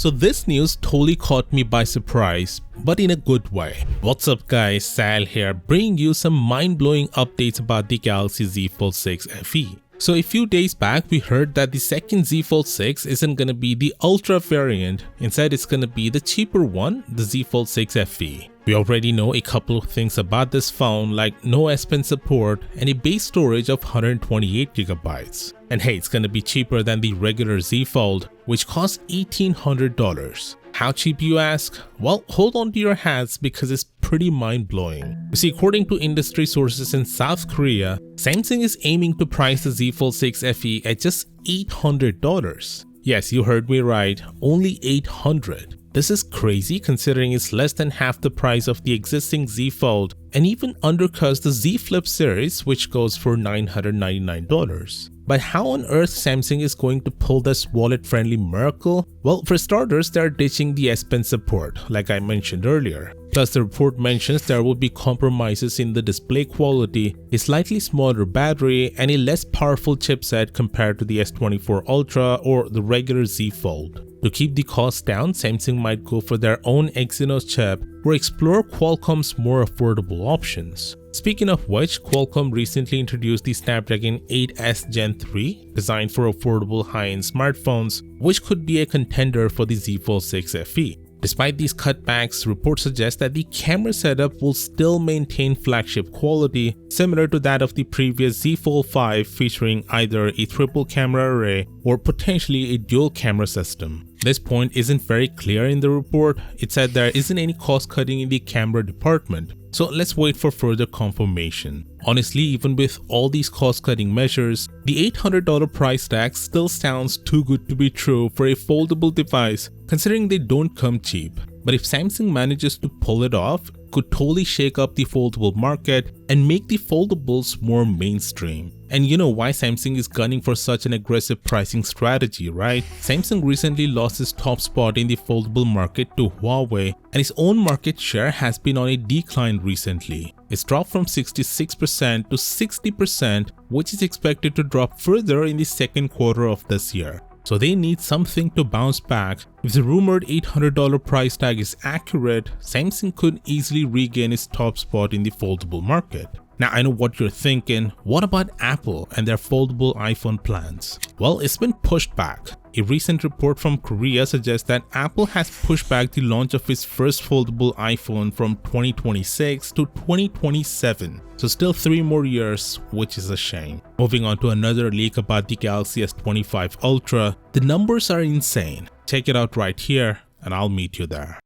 So this news totally caught me by surprise, but in a good way. What's up guys, Sal here, bringing you some mind-blowing updates about the Galaxy Z Fold 6 FE. So a few days back we heard that the second Z Fold 6 isn't gonna be the Ultra variant, instead it's gonna be the cheaper one, the Z Fold 6 FE. We already know a couple of things about this phone, like no S Pen support and a base storage of 128GB. And hey, it's gonna be cheaper than the regular Z Fold, which costs $1,800. How cheap, you ask? Well, hold on to your hats because it's pretty mind-blowing. You see, according to industry sources in South Korea, Samsung is aiming to price the Z Fold 6 FE at just $800. Yes, you heard me right, only $800. This is crazy considering it's less than half the price of the existing Z Fold and even undercuts the Z Flip series, which goes for $999. But how on earth Samsung is going to pull this wallet-friendly miracle? Well, for starters, they are ditching the S Pen support, like I mentioned earlier. Plus, the report mentions there will be compromises in the display quality, a slightly smaller battery, and a less powerful chipset compared to the S24 Ultra or the regular Z Fold. To keep the cost down, Samsung might go for their own Exynos chip or explore Qualcomm's more affordable options. Speaking of which, Qualcomm recently introduced the Snapdragon 8S Gen 3, designed for affordable high-end smartphones, which could be a contender for the Z Fold 6 FE. Despite these cutbacks, reports suggest that the camera setup will still maintain flagship quality, similar to that of the previous Z Fold 5, featuring either a triple camera array or potentially a dual camera system. This point isn't very clear in the report. It said there isn't any cost cutting in the camera department, so let's wait for further confirmation. Honestly, even with all these cost cutting measures, the $800 price tag still sounds too good to be true for a foldable device, considering they don't come cheap. But if Samsung manages to pull it off, it could totally shake up the foldable market and make the foldables more mainstream. And you know why Samsung is gunning for such an aggressive pricing strategy, right? Samsung recently lost its top spot in the foldable market to Huawei, and its own market share has been on a decline recently. It's dropped from 66% to 60%, which is expected to drop further in the second quarter of this year. So they need something to bounce back. If the rumored $800 price tag is accurate, Samsung could easily regain its top spot in the foldable market. Now I know what you're thinking, what about Apple and their foldable iPhone plans? Well, it's been pushed back. A recent report from Korea suggests that Apple has pushed back the launch of its first foldable iPhone from 2026 to 2027. So still 3 more years, which is a shame. Moving on to another leak about the Galaxy S25 Ultra, the numbers are insane. Check it out right here and I'll meet you there.